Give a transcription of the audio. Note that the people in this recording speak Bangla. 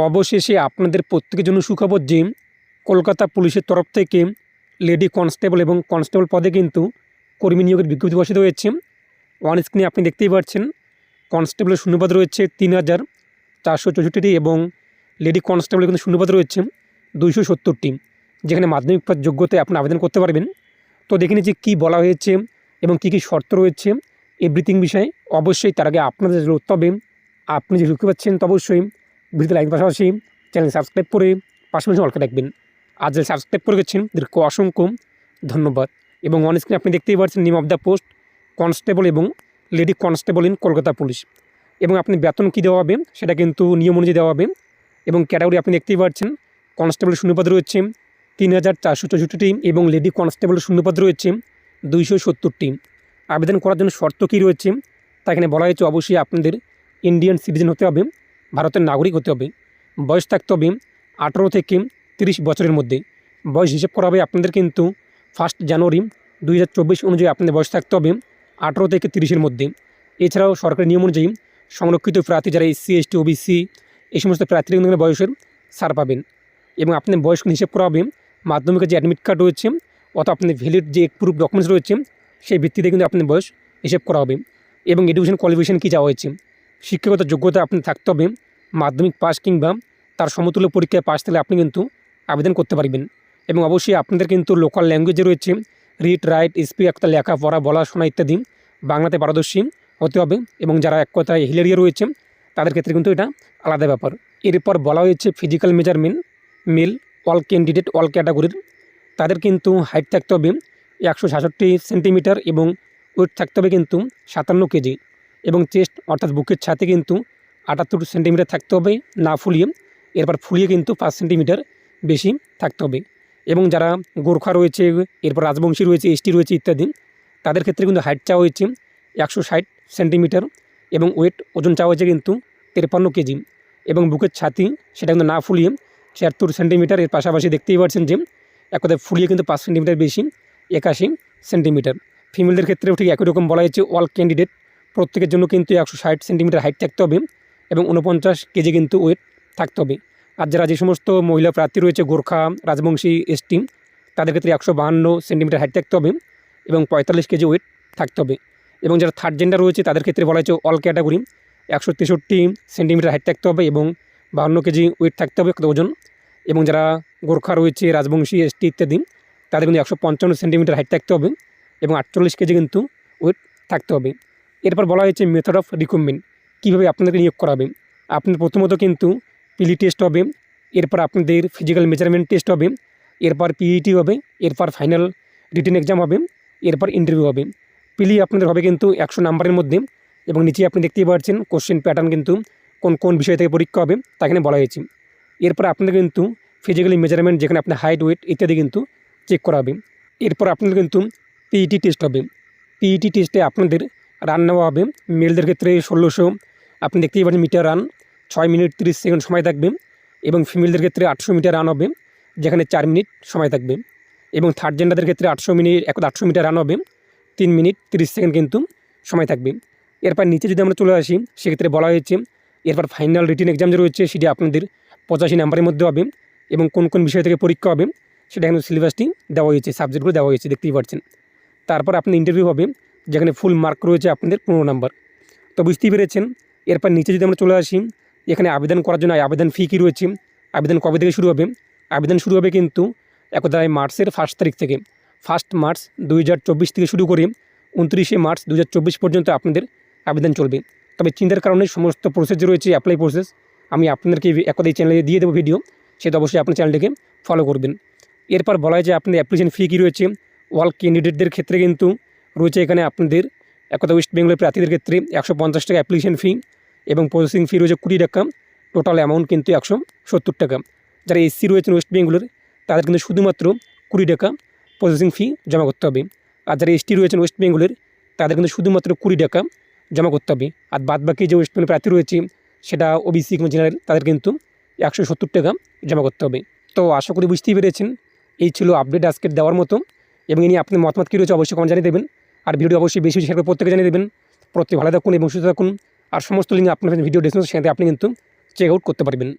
অবশেষে আপনাদের প্রত্যেকের জন্য সুখবর যে কলকাতা পুলিশের তরফ থেকে লেডি কনস্টেবল এবং কনস্টেবল পদে কিন্তু কর্মী নিয়োগের বিজ্ঞপ্তি প্রকাশিত হয়েছে। ওয়ান স্ক্রিনে আপনি দেখতেই পাচ্ছেন কনস্টেবলের শূন্যপদ রয়েছে ৩,৪৬৪টি এবং লেডি কনস্টেবলের কিন্তু শূন্যপদ রয়েছে ২৭০টি, যেখানে মাধ্যমিক পাস যোগ্যতায় আপনি আবেদন করতে পারবেন। তো দেখে নিচ্ছি কী বলা হয়েছে এবং কী কী শর্ত রয়েছে এভরিথিং বিষয়ে। অবশ্যই তার আগে আপনাদের উত্তর হবে আপনি যে ঢুকতে পারছেন তো অবশ্যই ভিডিওতে লাইক পাশাপাশি চ্যানেল সাবস্ক্রাইব করে পাশাপাশি অলকে রাখবেন। আর যারা সাবস্ক্রাইব করে গেছেন তাদেরকে অসংখ্য ধন্যবাদ। এবং অন স্ক্রিনে আপনি দেখতেই পাচ্ছেন name of the post constable এবং lady constable in Kolkata police. এবং আপনি বেতন কী দেওয়া হবে সেটা কিন্তু নিয়ম অনুযায়ী দেওয়া হবে। এবং ক্যাটাগরি আপনি দেখতেই পাচ্ছেন কনস্টেবলের শূন্যপদ রয়েছে ৩,৪৬৪টি এবং লেডি কনস্টেবলের শূন্যপদ রয়েছে ২৭০টি। আবেদন করার জন্য শর্ত কী রয়েছে তা এখানে বলা হয়েছে অবশ্যই আপনাদের ইন্ডিয়ান সিটিজেন হতে হবে, ভারতের নাগরিক হতে হবে, বয়স থাকতে হবে 18 থেকে 30 বছরের মধ্যে। বয়স হিসেব করা হবে আপনাদের কিন্তু 1 জানুয়ারি 2024 অনুযায়ী আপনাদের বয়স থাকতে হবে 18 থেকে 30-এর মধ্যে। এছাড়াও সরকারি নিয়ম অনুযায়ী সংরক্ষিত প্রার্থী যারা SC ST OBC এই সমস্ত প্রার্থীরা কিন্তু বয়সের ছাড় পাবেন। এবং আপনার বয়স হিসেব করা হবে মাধ্যমিকের যে অ্যাডমিট কার্ড রয়েছে অথবা আপনাদের ভ্যালিড যে প্রুফ ডকুমেন্টস রয়েছে সেই ভিত্তিতে কিন্তু আপনার বয়স হিসেব করা হবে। এবং এডুকেশন কোয়ালিফিকেশন কী চাওয়া হয়েছে, শিক্ষাগত যোগ্যতা আপনার থাকতে হবে মাধ্যমিক পাস কিংবা তার সমতুল্য পরীক্ষায় পাস থাকলে আপনি কিন্তু আবেদন করতে পারবেন। এবং অবশ্যই আপনাদের কিন্তু লোকাল ল্যাঙ্গুয়েজে রয়েছে রিড রাইট স্পিক একটা লেখা পড়া বলা শোনা ইত্যাদি বাংলাতে পারদর্শী হতে হবে। এবং যারা এক কথায় হিল এরিয়া রয়েছে তাদের ক্ষেত্রে কিন্তু এটা আলাদা ব্যাপার। এরপর বলা হয়েছে physical measurement male all candidate all ক্যাটাগরির তাদের কিন্তু হাইট থাকতে হবে 166 সেন্টিমিটার এবং ওয়েট থাকতে হবে কিন্তু 57 কেজি এবং চেস্ট অর্থাৎ বুকের ছাতে কিন্তু 78 সেন্টিমিটার থাকতে হবে না ফুলিয়ে, এরপর ফুলিয়ে কিন্তু 5 সেন্টিমিটার বেশি থাকতে হবে। এবং যারা গোর্খা রয়েছে এরপর রাজবংশী রয়েছে ST রয়েছে ইত্যাদি তাদের ক্ষেত্রে কিন্তু হাইট চাওয়া হয়েছে 160 সেন্টিমিটার এবং ওজন চাওয়া হয়েছে কিন্তু 53 কেজি এবং বুকের ছাতি সেটা কিন্তু না ফুলিয়ে 76 সেন্টিমিটার। এর পাশাপাশি দেখতেই পাচ্ছেন যে এক কথায় ফুলিয়ে কিন্তু 5 সেন্টিমিটার বেশি 81 সেন্টিমিটার। ফিমেলদের ক্ষেত্রেও ঠিক একই রকম বলা হয়েছে অল ক্যান্ডিডেট প্রত্যেকের জন্য কিন্তু 160 সেন্টিমিটার হাইট থাকতে হবে এবং 49 কেজি কিন্তু ওয়েট থাকতে হবে। আর যারা যে সমস্ত মহিলা প্রার্থী রয়েছে গোর্খা রাজবংশী ST তাদের ক্ষেত্রে 152 সেন্টিমিটার হাইট থাকতে হবে এবং 45 কেজি ওয়েট থাকতে হবে। এবং যারা থার্ড জেন্ডার রয়েছে তাদের ক্ষেত্রে বলা হয়েছে অল ক্যাটাগরি 163 সেন্টিমিটার হাইট থাকতে হবে এবং 52 কেজি ওয়েট থাকতে হবে ওজন। এবং যারা গোর্খা রয়েছে রাজবংশী ST ইত্যাদি তাদের কিন্তু 155 সেন্টিমিটার হাইট থাকতে হবে এবং 48 কেজি কিন্তু ওয়েট থাকতে হবে। এরপর বলা হয়েছে মেথড অফ রিক্রুটমেন্ট, কীভাবে আপনাদেরকে নিয়োগ করা হবে। আপনাদের প্রথমত কিন্তু পিলি টেস্ট হবে, এরপর আপনাদের ফিজিক্যাল মেজারমেন্ট টেস্ট হবে, এরপর PET হবে, এরপর ফাইনাল রিটেন এক্সাম হবে, এরপর ইন্টারভিউ হবে। পিলি আপনাদের হবে কিন্তু 100 নাম্বারের মধ্যে এবং নিচে আপনি দেখতেই পাচ্ছেন কোশ্চেন প্যাটার্ন কিন্তু কোন কোন বিষয় থেকে পরীক্ষা হবে তা এখানে বলা হয়েছে। এরপর আপনাদের কিন্তু ফিজিক্যালি মেজারমেন্ট যেখানে আপনার হাইট ওয়েট ইত্যাদি কিন্তু চেক করা হবে। এরপর আপনাদের কিন্তু PET টেস্ট হবে। PET টেস্টে আপনাদের রান নেওয়া হবে। মেলদের ক্ষেত্রে 1600 আপনি দেখতেই পাচ্ছেন মিটার রান 6 মিনিট 30 সেকেন্ড সময় থাকবে এবং ফিমেলদের ক্ষেত্রে 800 মিটার রান হবে যেখানে 4 মিনিট সময় থাকবে। এবং থার্ড জেন্ডারদের ক্ষেত্রে 800 মিটার রান হবে 3 মিনিট 30 সেকেন্ড কিন্তু সময় থাকবে। এরপর নিচে যদি আমরা চলে আসি সেক্ষেত্রে বলা হয়েছে এরপর ফাইনাল রিটেন এক্সাম যে রয়েছে সেটি আপনাদের 85 নাম্বারের মধ্যে হবে এবং কোন কোন বিষয় থেকে পরীক্ষা হবে সেটা কিন্তু সিলেবাসটি দেওয়া হয়েছে, সাবজেক্টগুলো দেওয়া হয়েছে দেখতেই পাচ্ছেন। তারপর আপনার ইন্টারভিউ হবে যেখানে ফুল মার্ক রয়েছে আপনাদের 15 নাম্বার। তো বুঝতেই পেরেছেন। এরপর নিচে যদি আমরা চলে আসি এখানে আবেদন করার জন্য আবেদন ফি কী রয়েছে, আবেদন কবে থেকে শুরু হবে। আবেদন শুরু হবে কিন্তু একদায় মার্চের 1 তারিখ থেকে 1 মার্চ 2024 থেকে শুরু করে 29 মার্চ 2024 পর্যন্ত আপনাদের আবেদন চলবে। তবে চিন্তার কারণে সমস্ত প্রসেস রয়েছে অ্যাপ্লাই প্রসেস আমি আপনাদেরকে একদাই চ্যানেলে দিয়ে দেবো ভিডিও, সেটা অবশ্যই আপনার চ্যানেলটিকে ফলো করবেন। এরপর বলা হয় যে আপনাদের অ্যাপ্লিকেশন ফি কী রয়েছে। অল ক্যান্ডিডেটদের ক্ষেত্রে কিন্তু রয়েছে এখানে আপনাদের একদা ওয়েস্ট বেঙ্গলের প্রার্থীদের ক্ষেত্রে 150 টাকা অ্যাপ্লিকেশন ফি এবং প্রসেসিং ফি রয়েছে 20 টাকা, টোটাল অ্যামাউন্ট কিন্তু 170 টাকা। যারা SC রয়েছেন ওয়েস্ট বেঙ্গলের তাদের কিন্তু শুধুমাত্র 20 টাকা প্রসেসিং ফি জমা করতে হবে। আর যারা ST রয়েছেন ওয়েস্ট বেঙ্গলের তাদের কিন্তু শুধুমাত্র 20 টাকা জমা করতে হবে। আর বাদবাকি যে ওয়েস্ট বেঙ্গল প্রার্থী রয়েছে সেটা OBC কিংবা জেনারেল তাদের কিন্তু 170 টাকা জমা করতে হবে। তো আশা করি বুঝতেই পেরেছেন। এই ছিল আপডেট আজকের দেওয়ার মতো এবং এই নিয়ে আপনার মতামত কী রয়েছে অবশ্যই কমেন্ট জানিয়ে দেবেন। আর ভিডিও অবশ্যই বেশি শেয়ার করে প্রত্যেকে জানিয়ে দেবেন। প্রত্যেকে ভালো থাকুন এবং সুস্থ থাকুন। আর সমস্ত লিঙ্ক আপনার ভিডিও ডেসক্রিপশনে সেখানে আপনি কিন্তু চেক আউট করতে পারবেন।